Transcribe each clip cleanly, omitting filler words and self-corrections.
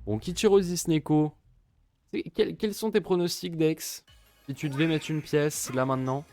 Bon, Kichiro Neko, quels sont tes pronostics, Dex? Si tu devais mettre une pièce, là, maintenant?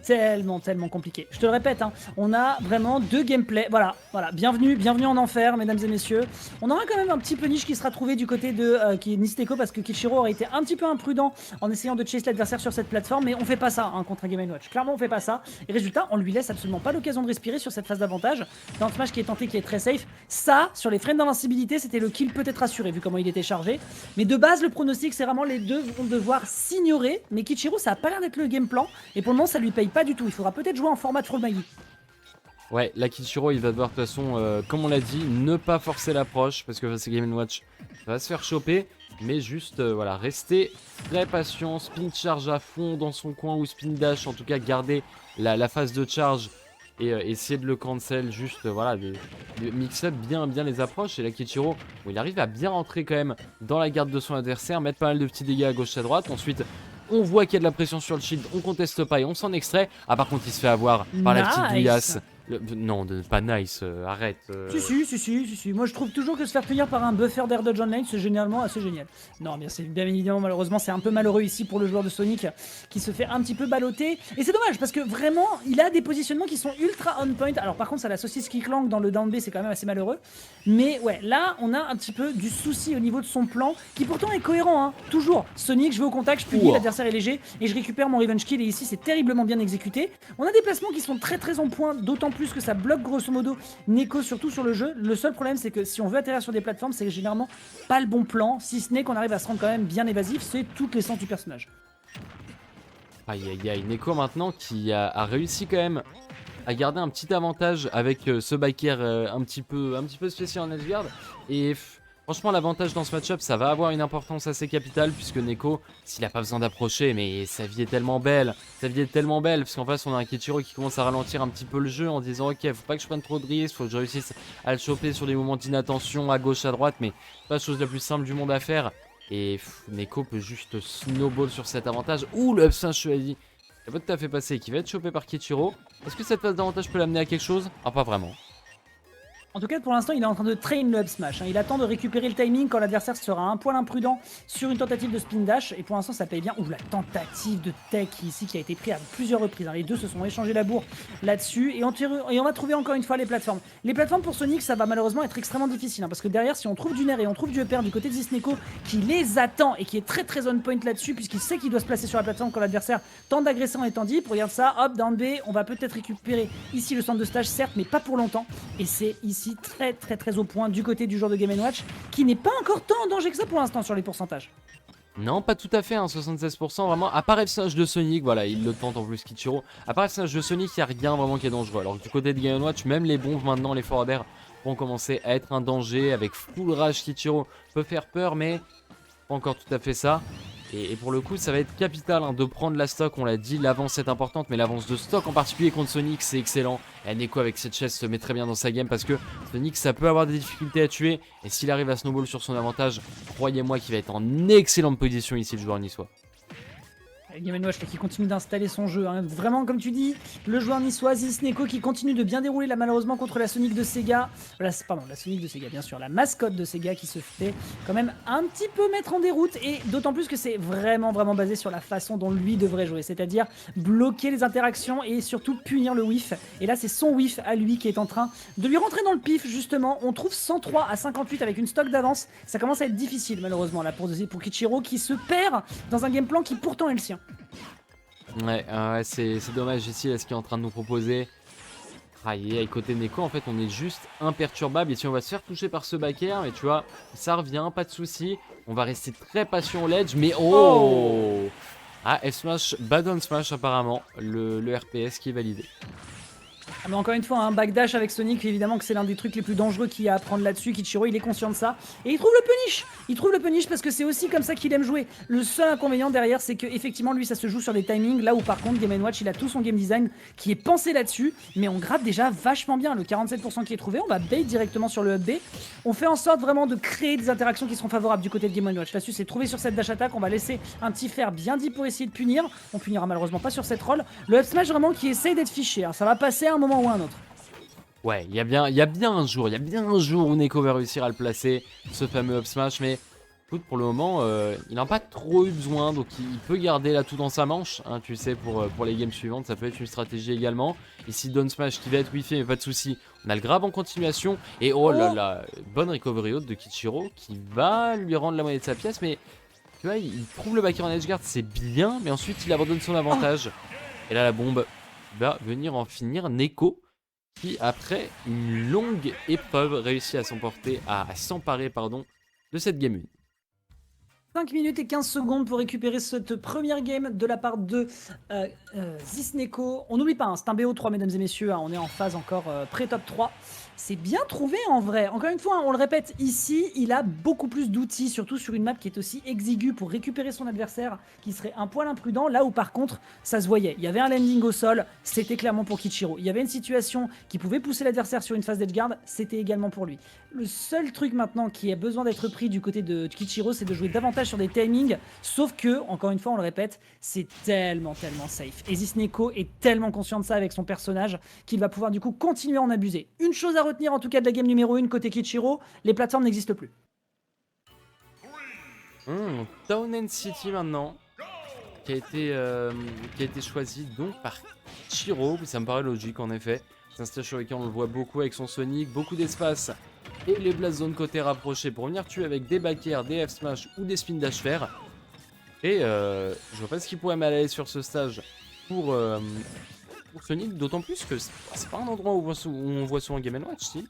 C'est tellement compliqué. Je te le répète, hein, on a vraiment deux gameplays. Voilà. Bienvenue en enfer, mesdames et messieurs. On aura quand même un petit punish qui sera trouvé du côté de Nisteko parce que Kichiro aurait été un petit peu imprudent en essayant de chase l'adversaire sur cette plateforme, mais on fait pas ça hein, contre un Game & Watch. Clairement, on fait pas ça. Et résultat, on lui laisse absolument pas l'occasion de respirer sur cette phase d'avantage. Dans le smash qui est tenté, qui est très safe. Ça, sur les frames d'invincibilité, c'était le kill peut-être assuré vu comment il était chargé. Mais de base, le pronostic, c'est vraiment les deux vont devoir s'ignorer. Mais Kichiro, ça a pas l'air d'être le game plan. Et pour le moment, ça lui paye pas du tout. Il faudra peut-être jouer en format Troll Maggie. Ouais, là Kichiro il va devoir de toute façon, comme on l'a dit, ne pas forcer l'approche parce que c'est Game & Watch, ça va se faire choper. Mais juste, voilà, rester très patient, spin charge à fond dans son coin ou spin dash, en tout cas garder la phase de charge et essayer de le cancel, juste, voilà, de mix-up bien les approches. Et là Kichiro, bon, il arrive à bien rentrer quand même dans la garde de son adversaire, mettre pas mal de petits dégâts à gauche à droite. Ensuite, on voit qu'il y a de la pression sur le shield, on conteste pas et on s'en extrait. Ah par contre il se fait avoir par la petite douillasse. Non, pas nice, arrête. Si. Moi je trouve toujours que se faire punir par un buffer d'air dodge online c'est généralement assez génial. Non, bien évidemment, malheureusement, c'est un peu malheureux ici pour le joueur de Sonic qui se fait un petit peu balloter. Et c'est dommage parce que vraiment, il a des positionnements qui sont ultra on point. Alors par contre, ça la saucisse qui clank dans le down B, c'est quand même assez malheureux. Mais ouais, là, on a un petit peu du souci au niveau de son plan qui pourtant est cohérent. Hein. Toujours, Sonic, je vais au contact, je punis, l'adversaire est léger et je récupère mon revenge kill. Et ici, c'est terriblement bien exécuté. On a des placements qui sont très en point, d'autant plus que ça bloque grosso modo Neko surtout sur le jeu. Le seul problème c'est que si on veut atterrir sur des plateformes c'est généralement pas le bon plan, si ce n'est qu'on arrive à se rendre quand même bien évasif, c'est toute l'essence du personnage. Aïe, Neko maintenant qui a réussi quand même à garder un petit avantage avec ce backer un petit peu spécial en edgeguard. Et franchement l'avantage dans ce match-up ça va avoir une importance assez capitale puisque Neko, s'il a pas besoin d'approcher, mais sa vie est tellement belle, parce qu'en face on a un Kichiro qui commence à ralentir un petit peu le jeu en disant ok faut pas que je prenne trop de risques, faut que je réussisse à le choper sur des moments d'inattention à gauche à droite, mais c'est pas la chose la plus simple du monde à faire. Et Neko peut juste snowball sur cet avantage. Ouh le up chevalier, il va tout à fait passer, qui va être chopé par Kichiro. Est-ce que cette phase d'avantage peut l'amener à quelque chose? Ah pas vraiment. En tout cas, pour l'instant, il est en train de train le up smash. Hein. Il attend de récupérer le timing quand l'adversaire sera un poil imprudent sur une tentative de spin dash. Et pour l'instant, ça paye bien. Ouh, la tentative de tech ici qui a été prise à plusieurs reprises. Hein. Les deux se sont échangés la bourre là-dessus. Et on va trouver encore une fois les plateformes. Les plateformes pour Sonic, ça va malheureusement être extrêmement difficile. Hein, parce que derrière, si on trouve du Nair et on trouve du upper du côté de Neko qui les attend et qui est très on point là-dessus, puisqu'il sait qu'il doit se placer sur la plateforme quand l'adversaire tente d'agresser en étant deep. Regarde ça, hop, down B. On va peut-être récupérer ici le centre de stage, certes, mais pas pour longtemps. Et c'est ici très au point du côté du joueur de Game & Watch qui n'est pas encore tant en danger que ça pour l'instant sur les pourcentages. Non, pas tout à fait, hein, 76% vraiment. À part F-Smash de Sonic, voilà, il le tente en plus Kichiro. À part F-Smash de Sonic, il n'y a rien vraiment qui est dangereux. Alors que du côté de Game & Watch, même les bombes maintenant, les forward air vont commencer à être un danger. Avec full rage, Kichiro peut faire peur, mais pas encore tout à fait ça. Et pour le coup, ça va être capital hein, de prendre la stock. On l'a dit, l'avance est importante, mais l'avance de stock en particulier contre Sonic, c'est excellent. Et Neko avec cette chaise se met très bien dans sa game parce que Sonic, ça peut avoir des difficultés à tuer. Et s'il arrive à snowball sur son avantage, croyez-moi qu'il va être en excellente position ici, le joueur niçois. Game & Watch qui continue d'installer son jeu. Hein. Vraiment, comme tu dis, le joueur niçois, Neko qui continue de bien dérouler là malheureusement contre la Sonic de Sega. Pardon, la Sonic de Sega, bien sûr, la mascotte de Sega qui se fait quand même un petit peu mettre en déroute. Et d'autant plus que c'est vraiment basé sur la façon dont lui devrait jouer. C'est-à-dire bloquer les interactions et surtout punir le whiff. Et là, c'est son whiff à lui qui est en train de lui rentrer dans le pif, justement. On trouve 103 à 58 avec une stock d'avance. Ça commence à être difficile, malheureusement, là, pour Kichiro qui se perd dans un game plan qui pourtant est le sien. Ouais, c'est dommage ici là, ce qu'il est en train de nous proposer. Aïe, côté Neko, en fait, on est juste imperturbable. Et si on va se faire toucher par ce backer, mais tu vois, ça revient, pas de souci. On va rester très patient au ledge, mais oh ah, F-Smash, bad on Smash apparemment, le RPS qui est validé. Mais encore une fois, un backdash avec Sonic, évidemment que c'est l'un des trucs les plus dangereux qu'il y a à prendre là-dessus. Kichiro, il est conscient de ça. Et il trouve le punish. Il trouve le punish parce que c'est aussi comme ça qu'il aime jouer. Le seul inconvénient derrière, c'est que effectivement lui, ça se joue sur des timings. Là où par contre, Game & Watch, il a tout son game design qui est pensé là-dessus. Mais on gratte déjà vachement bien. Le 47% qui est trouvé, on va bait directement sur le up B. On fait en sorte vraiment de créer des interactions qui seront favorables du côté de Game & Watch. Là-dessus, c'est trouvé sur cette dash attack. On va laisser un petit fer bien dit pour essayer de punir. On punira malheureusement pas sur cette roll. Le up smash vraiment qui essaye d'être fiché. Hein. Ça va passer à un moment ou à un autre. Ouais, il y a bien un jour où Neko va réussir à le placer, ce fameux up smash, mais écoute, pour le moment, il n'a pas trop eu besoin, donc il peut garder là tout dans sa manche, hein, tu sais, pour les games suivantes, ça peut être une stratégie également. Ici, down smash qui va être wifi, mais pas de souci. On a le grab en continuation, et oh là Oh, là, bonne recovery haute de Kichiro, qui va lui rendre la moitié de sa pièce, mais tu vois, il trouve le backer en edge guard, c'est bien, mais ensuite il abandonne son oh. avantage. Et là, la bombe va venir en finir. Neko, qui après une longue épreuve réussit à s'emporter, à s'emparer pardon, de cette game 1. 5 minutes et 15 secondes pour récupérer cette première game de la part de Zisneko. On n'oublie pas, hein, c'est un BO3 mesdames et messieurs, hein, on est en phase encore pré-top 3. C'est bien trouvé en vrai. Encore une fois, hein, on le répète, ici, il a beaucoup plus d'outils, surtout sur une map qui est aussi exiguë pour récupérer son adversaire, qui serait un poil imprudent, là où par contre, ça se voyait. Il y avait un landing au sol, c'était clairement pour Kichiro. Il y avait une situation qui pouvait pousser l'adversaire sur une phase d'edgeguard, c'était également pour lui. Le seul truc maintenant qui a besoin d'être pris du côté de Kichiro, c'est de jouer davantage sur des timings, sauf que, encore une fois, on le répète, c'est tellement safe. Et Zisneko est tellement conscient de ça avec son personnage qu'il va pouvoir du coup continuer à en abuser. Une chose à retenir en tout cas de la game numéro 1 côté Kichiro, les plateformes n'existent plus. Town and City maintenant, qui a été choisi donc par Kichiro, ça me paraît logique en effet. C'est un stage sur lequel on le voit beaucoup avec son Sonic, beaucoup d'espace et les blast zones côté rapproché pour venir tuer avec des back air, des F smash ou des spin dash fer. Et je vois pas ce qu'il pourrait mal aller sur ce stage pour Sonic, d'autant plus que c'est pas un endroit où on voit souvent Game & Watch, si.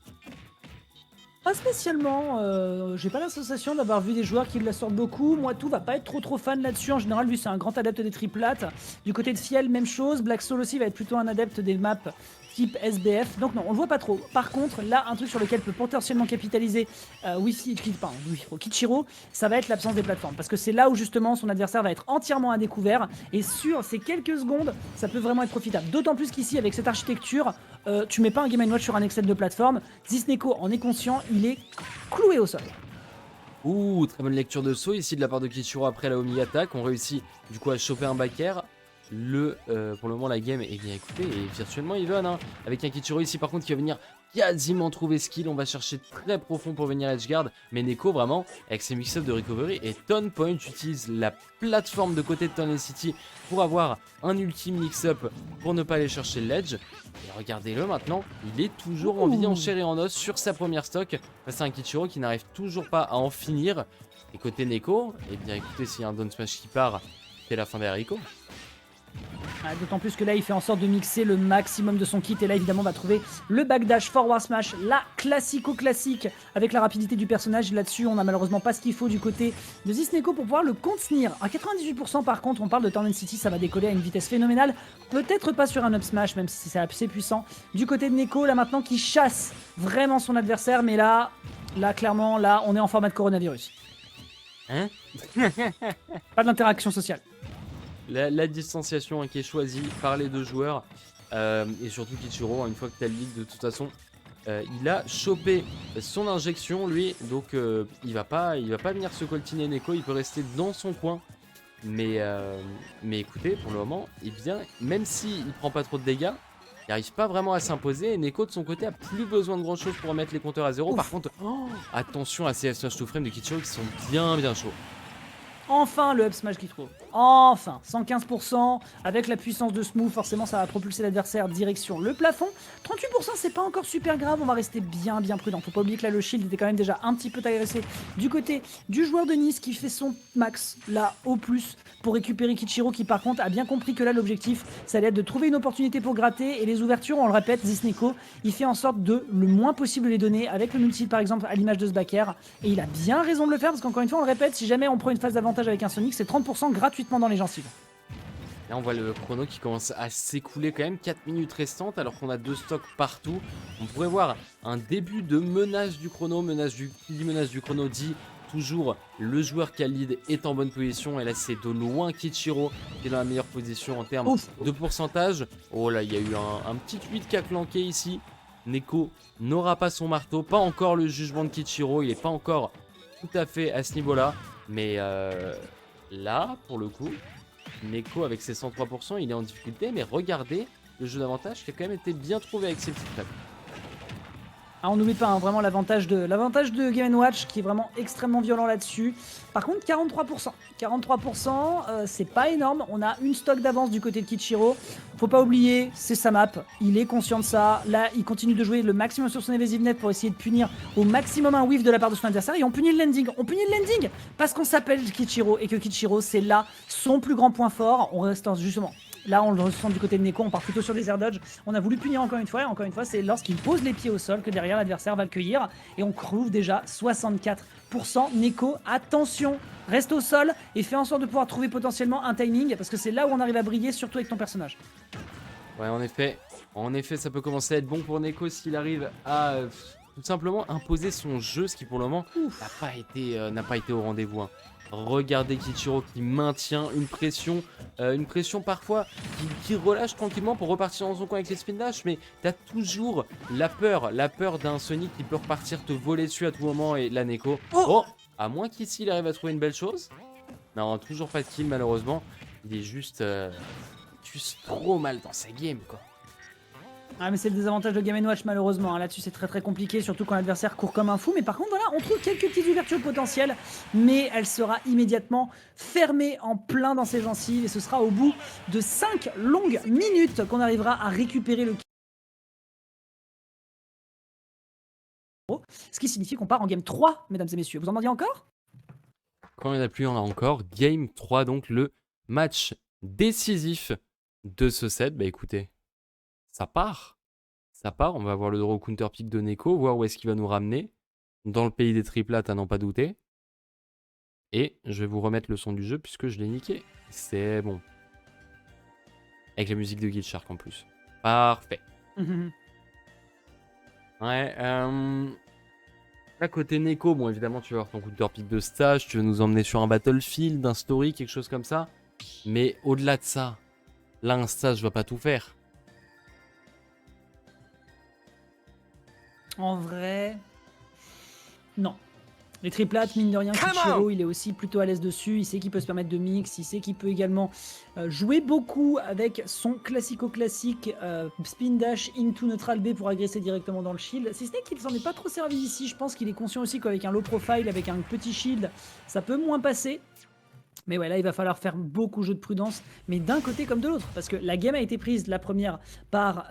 Pas spécialement, j'ai pas l'association d'avoir vu des joueurs qui la sortent beaucoup. Moi, tout va pas être trop fan là-dessus. En général, vu c'est un grand adepte des triplates. Du côté de Fiel, même chose. Black Soul aussi va être plutôt un adepte des maps type SBF. Donc non, on le voit pas trop. Par contre, là, un truc sur lequel peut potentiellement capitaliser Kichiro, ça va être l'absence des plateformes. Parce que c'est là où justement son adversaire va être entièrement à découvert. Et sur ces quelques secondes, ça peut vraiment être profitable. D'autant plus qu'ici, avec cette architecture, tu mets pas un Game & Watch sur un Excel de plateforme. Zisneko en est conscient, il est cloué au sol. Ouh, très bonne lecture de saut ici de la part de Kichiro après la Omni attaque. On réussit du coup à choper un back air. Pour le moment la game est bien écoutée et virtuellement even hein. Avec un Kichiro ici par contre qui va venir quasiment trouver skill. On va chercher très profond pour venir edgeguard. Mais Neko vraiment avec ses mix-up de recovery et Tone Point utilise la plateforme de côté de Town City pour avoir un ultime mix-up pour ne pas aller chercher l'edge. Et regardez-le maintenant, il est toujours en vie, en chair et en os sur sa première stock face à un Kichiro qui n'arrive toujours pas à en finir. Et côté Neko, et bien écoutez, s'il y a un down smash qui part, c'est la fin des haricots. D'autant plus que là il fait en sorte de mixer le maximum de son kit et là évidemment on va trouver le backdash forward smash, la classique avec la rapidité du personnage. Là-dessus on a malheureusement pas ce qu'il faut du côté de Zisneko pour pouvoir le contenir. À 98% par contre on parle de Town & City, ça va décoller à une vitesse phénoménale, peut-être pas sur un up smash même si c'est assez puissant du côté de Neko là maintenant qui chasse vraiment son adversaire, mais là clairement là on est en format de coronavirus. Hein? Pas d'interaction sociale. La distanciation hein, qui est choisie par les deux joueurs et surtout Kichiro, hein, une fois que tu as le lead de toute façon, il a chopé son injection lui, donc il va pas venir se coltiner Neko, il peut rester dans son coin. Mais écoutez, pour le moment, eh bien, même s'il prend pas trop de dégâts, il n'arrive pas vraiment à s'imposer et Neko de son côté a plus besoin de grand chose pour remettre les compteurs à zéro. Par contre, attention à ces F-Smash to frame de Kichiro qui sont bien chauds. Enfin le up smash qu'il trouve. Enfin 115% avec la puissance de Smooth, forcément ça va propulser l'adversaire direction le plafond. 38% c'est pas encore super grave, on va rester bien prudent. Faut pas oublier que là le shield était quand même déjà un petit peu agressé du côté du joueur de Nice qui fait son max là au plus pour récupérer Kichiro qui par contre a bien compris que là l'objectif ça allait être de trouver une opportunité pour gratter et les ouvertures on le répète, Zisneko il fait en sorte de le moins possible les donner avec le multi par exemple à l'image de ce back air et il a bien raison de le faire parce qu'encore une fois on le répète, si jamais on prend une phase d'avantage avec un Sonic, c'est 30% gratuitement dans les gencives. Là on voit le chrono qui commence à s'écouler quand même, 4 minutes restantes alors qu'on a 2 stocks partout. On pourrait voir un début de menace du chrono, menace du chrono dit toujours le joueur qui a le lead est en bonne position et là c'est de loin Kichiro qui est dans la meilleure position en termes de pourcentage. Oh là il y a eu un petit 8 qui a flanqué ici. Neko n'aura pas son marteau, pas encore le jugement de Kichiro, il n'est pas encore tout à fait à ce niveau là. Mais là, pour le coup, Neko avec ses 103%, il est en difficulté. Mais regardez le jeu d'avantage qui a quand même été bien trouvé avec ses petites trappes. Ah, on n'oublie pas hein, vraiment l'avantage de Game & Watch qui est vraiment extrêmement violent là-dessus. Par contre 43%. 43%, c'est pas énorme. On a une stock d'avance du côté de Kichiro. Faut pas oublier, c'est sa map. Il est conscient de ça. Là, il continue de jouer le maximum sur son evasiveness pour essayer de punir au maximum un whiff de la part de son adversaire. Et on punit le landing. On punit le landing parce qu'on s'appelle Kichiro et que Kichiro, c'est là son plus grand point fort. On reste justement... Là, on le ressent du côté de Neko, on part plutôt sur des air dodge. On a voulu punir encore une fois, et encore une fois, c'est lorsqu'il pose les pieds au sol que derrière l'adversaire va le cueillir. Et on trouve déjà 64%. Neko, attention, reste au sol et fais en sorte de pouvoir trouver potentiellement un timing, parce que c'est là où on arrive à briller, surtout avec ton personnage. Ouais, en effet, ça peut commencer à être bon pour Neko s'il arrive à tout simplement imposer son jeu, ce qui pour le moment n'a pas été au rendez-vous. Hein. Regardez Kichiro qui maintient une pression parfois qui relâche tranquillement pour repartir dans son coin avec les spin dash, mais t'as toujours la peur d'un Sonic qui peut repartir te voler dessus à tout moment et la Neko. Oh, à moins qu'ici il arrive à trouver une belle chose. Non, toujours pas de kill malheureusement. Il est juste trop mal dans sa game quoi. Ah mais c'est le désavantage de Game & Watch malheureusement, hein. Là-dessus c'est très compliqué, surtout quand l'adversaire court comme un fou, mais par contre voilà, on trouve quelques petites ouvertures potentielles, mais elle sera immédiatement fermée en plein dans ses gencives, et ce sera au bout de 5 longues minutes qu'on arrivera à récupérer le kill. Ce qui signifie qu'on part en game 3, mesdames et messieurs. Vous en demandiez encore? Quand il n'y en a plus, on a encore game 3, donc le match décisif de ce set. Bah écoutez, ça part, on va voir le draw counter pick de Neko, voir où est-ce qu'il va nous ramener, dans le pays des triplates à n'en pas douter. Et je vais vous remettre le son du jeu puisque je l'ai niqué, c'est bon. Avec la musique de Guild Shark en plus. Parfait. Ouais, à côté Neko, bon évidemment tu vas avoir ton counter pick de stage, tu veux nous emmener sur un battlefield, un story, quelque chose comme ça. Mais au-delà de ça, là un stage va pas tout faire. En vrai, non. Les triplates, mine de rien, Kichiro, il est aussi plutôt à l'aise dessus. Il sait qu'il peut se permettre de mix. Il sait qu'il peut également jouer beaucoup avec son classico-classique spin dash into neutral B pour agresser directement dans le shield. Si ce n'est qu'il s'en est pas trop servi ici. Je pense qu'il est conscient aussi qu'avec un low profile, avec un petit shield, ça peut moins passer. Mais ouais, là, il va falloir faire beaucoup de jeu de prudence, mais d'un côté comme de l'autre. Parce que la game a été prise, la première, par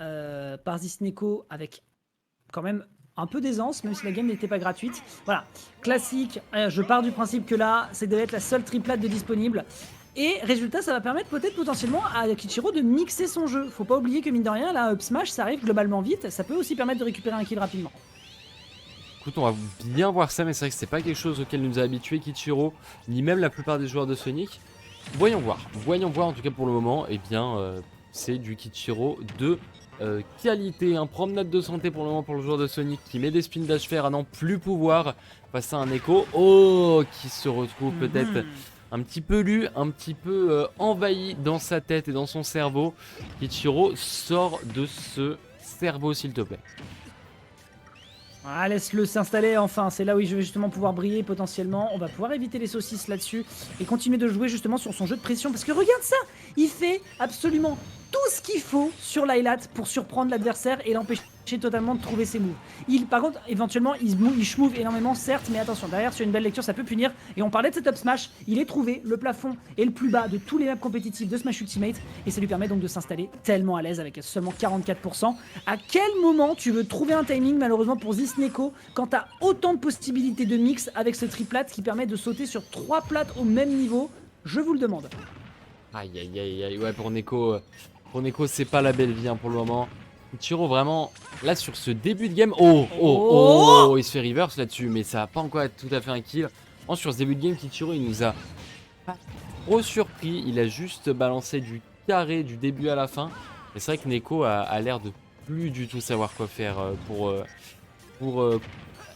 This Neko, avec quand même un peu d'aisance, même si la game n'était pas gratuite. Voilà, classique, je pars du principe que là, c'est devait être la seule triplate de disponible. Et résultat, ça va permettre peut-être potentiellement à Kichiro de mixer son jeu. Faut pas oublier que mine de rien, là, up smash, ça arrive globalement vite. Ça peut aussi permettre de récupérer un kill rapidement. Écoute, on va bien voir ça, mais c'est vrai que c'est pas quelque chose auquel nous a habitué Kichiro, ni même la plupart des joueurs de Sonic. Voyons voir en tout cas pour le moment, eh bien, c'est du Kichiro de qualité, un promenade de santé pour le moment pour le joueur de Sonic qui met des spin dash faire à n'en plus pouvoir face à un Neko, qui se retrouve peut-être un petit peu lu, un petit peu envahi dans sa tête et dans son cerveau. Kichiro, sort de ce cerveau s'il te plaît. Ah, laisse-le s'installer enfin, c'est là où je vais justement pouvoir briller potentiellement. On va pouvoir éviter les saucisses là-dessus et continuer de jouer justement sur son jeu de pression. Parce que regarde ça, il fait absolument tout ce qu'il faut sur l'highlight pour surprendre l'adversaire et l'empêcher totalement de trouver ses moves. Par contre, éventuellement, il schmove énormément, certes, mais attention, derrière, sur une belle lecture, ça peut punir. Et on parlait de cet up smash, il est trouvé, le plafond est le plus bas de tous les maps compétitifs de Smash Ultimate, et ça lui permet donc de s'installer tellement à l'aise avec seulement 44%. À quel moment tu veux trouver un timing, malheureusement, pour This Neko, quand t'as autant de possibilités de mix avec ce triplat qui permet de sauter sur 3 plates au même niveau? Je vous le demande. Aïe aïe aïe aïe, ouais, pour Neko, c'est pas la belle vie hein, pour le moment. Kichiro vraiment, là sur ce début de game, il se fait reverse là-dessus, mais ça va pas encore être tout à fait un kill. Sur ce début de game, Kichiro il nous a pas trop surpris, il a juste balancé du carré du début à la fin. Et c'est vrai que Neko a l'air de plus du tout savoir quoi faire pour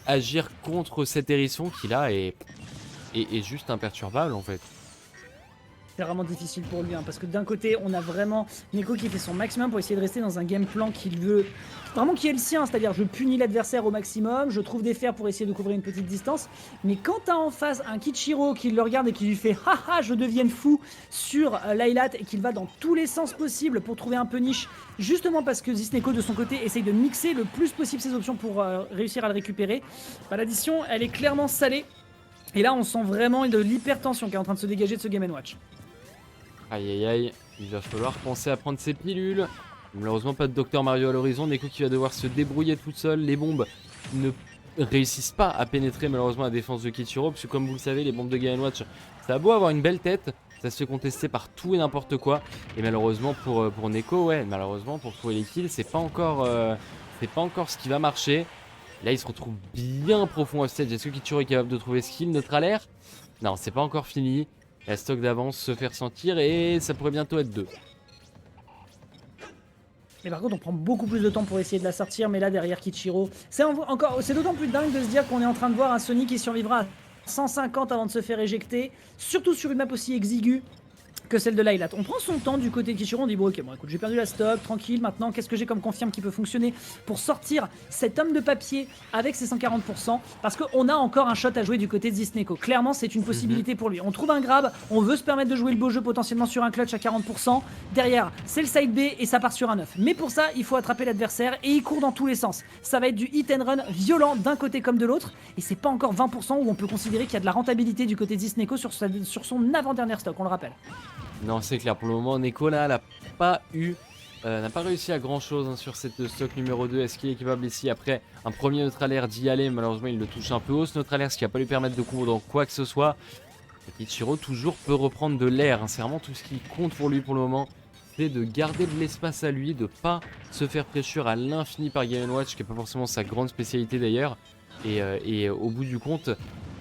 agir contre cet hérisson qui là est juste imperturbable en fait. c'est vraiment difficile pour lui, hein, parce que d'un côté, on a vraiment Neko qui fait son maximum pour essayer de rester dans un game plan qu'il veut, vraiment qui est le sien, c'est-à-dire je punis l'adversaire au maximum, je trouve des fers pour essayer de couvrir une petite distance, mais quand t'as en face un Kichiro qui le regarde et qui lui fait haha je devienne fou sur Lylat et qu'il va dans tous les sens possibles pour trouver un peu niche, justement parce que Zisneko de son côté essaye de mixer le plus possible ses options pour réussir à le récupérer, bah, l'addition elle est clairement salée. Et là, on sent vraiment de l'hypertension qui est en train de se dégager de ce Game & Watch. Aïe aïe aïe, il va falloir penser à prendre ses pilules. Malheureusement, pas de Docteur Mario à l'horizon. Neko qui va devoir se débrouiller toute seule. Les bombes ne réussissent pas à pénétrer malheureusement la défense de Kichiro. Parce que comme vous le savez, les bombes de Game & Watch, ça a beau avoir une belle tête, ça se fait contester par tout et n'importe quoi. Et malheureusement pour Neko, ouais, malheureusement pour trouver les kills, c'est pas encore ce qui va marcher. Là, il se retrouve bien profond offstage. Est-ce que Kichiro est capable de trouver ce kill neutre à l'air? Non, c'est pas encore fini. La stock d'avance se fait ressentir et ça pourrait bientôt être 2. Mais par contre, on prend beaucoup plus de temps pour essayer de la sortir. Mais là, derrière Kichiro, c'est d'autant plus dingue de se dire qu'on est en train de voir un Sonic qui survivra à 150 avant de se faire éjecter. Surtout sur une map aussi exiguë que celle de Lylat. On prend son temps du côté de Kichiro, on dit bon ok, bon écoute, j'ai perdu la stock, tranquille, maintenant qu'est-ce que j'ai comme confirme qui peut fonctionner pour sortir cet homme de papier avec ses 140%, parce qu'on a encore un shot à jouer du côté de Zisneko. Clairement, c'est une possibilité pour lui. On trouve un grab, on veut se permettre de jouer le beau jeu potentiellement sur un clutch à 40%. Derrière, c'est le side B et ça part sur un 9. Mais pour ça, il faut attraper l'adversaire et il court dans tous les sens. Ça va être du hit and run violent d'un côté comme de l'autre, et c'est pas encore 20% où on peut considérer qu'il y a de la rentabilité du côté de Zisneko sur son avant-dernière stock, on le rappelle. Non, c'est clair. Pour le moment, Neko là, n'a pas réussi à grand chose sur cette stock numéro 2. Est-ce qu'il est capable ici, après un premier neutral air, d'y aller? Malheureusement, il le touche un peu haut ce neutral air, ce qui va pas lui permettre de combo dans quoi que ce soit. Kichiro toujours peut reprendre de l'air, hein. C'est vraiment tout ce qui compte pour lui pour le moment. C'est de garder de l'espace à lui, de pas se faire pressure à l'infini par Game & Watch, qui n'est pas forcément sa grande spécialité d'ailleurs. Et au bout du compte,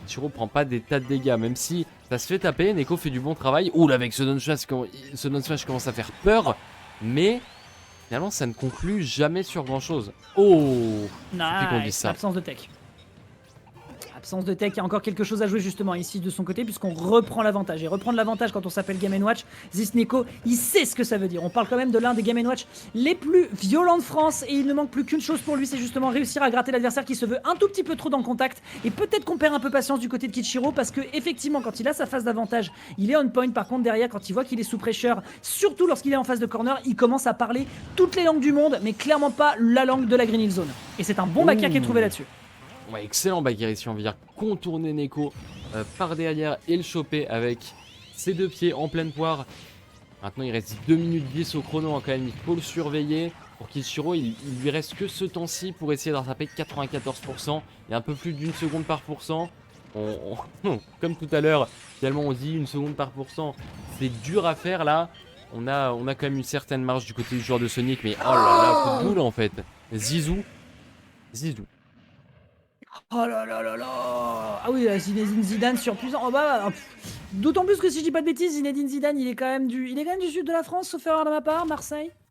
Kichiro prend pas des tas de dégâts, même si ça se fait taper. Neko fait du bon travail. Ouh là, avec ce down smash commence à faire peur, mais finalement ça ne conclut jamais sur grand chose. Oh, qu'on dise Nice, ça. absence de tech. Absence de tech, il y a encore quelque chose à jouer justement ici de son côté puisqu'on reprend l'avantage. Et reprendre l'avantage quand on s'appelle Game & Watch, Zisneko, il sait ce que ça veut dire. On parle quand même de l'un des Game & Watch les plus violents de France et il ne manque plus qu'une chose pour lui, c'est justement réussir à gratter l'adversaire qui se veut un tout petit peu trop dans le contact. Et peut-être qu'on perd un peu patience du côté de Kichiro parce que effectivement quand il a sa phase d'avantage, il est on point. Par contre derrière, quand il voit qu'il est sous pressure, surtout lorsqu'il est en phase de corner, il commence à parler toutes les langues du monde, mais clairement pas la langue de la Green Hill Zone. Et c'est un bon backer qui est trouvé là-dessus. Ouais, excellent bagarre ici, on va dire contourner Neko par derrière et le choper avec ses deux pieds en pleine poire. Maintenant il reste 2 minutes 10 au chrono, hein, quand même il faut le surveiller. Pour Kichiro, il lui reste que ce temps-ci pour essayer de rattraper 94%. Il y a un peu plus d'une seconde par pourcent. Comme tout à l'heure, finalement on dit une seconde par pourcent, c'est dur à faire là. On a quand même une certaine marge du côté du joueur de Sonic, mais oh là là, coup de boule en fait. Zizou. Oh là là là là. Ah oui, Zinedine Zidane surpuissant. Oh bah, d'autant plus que si je dis pas de bêtises, Zinedine Zidane, il est quand même du sud de la France, sauf erreur de ma part, Marseille.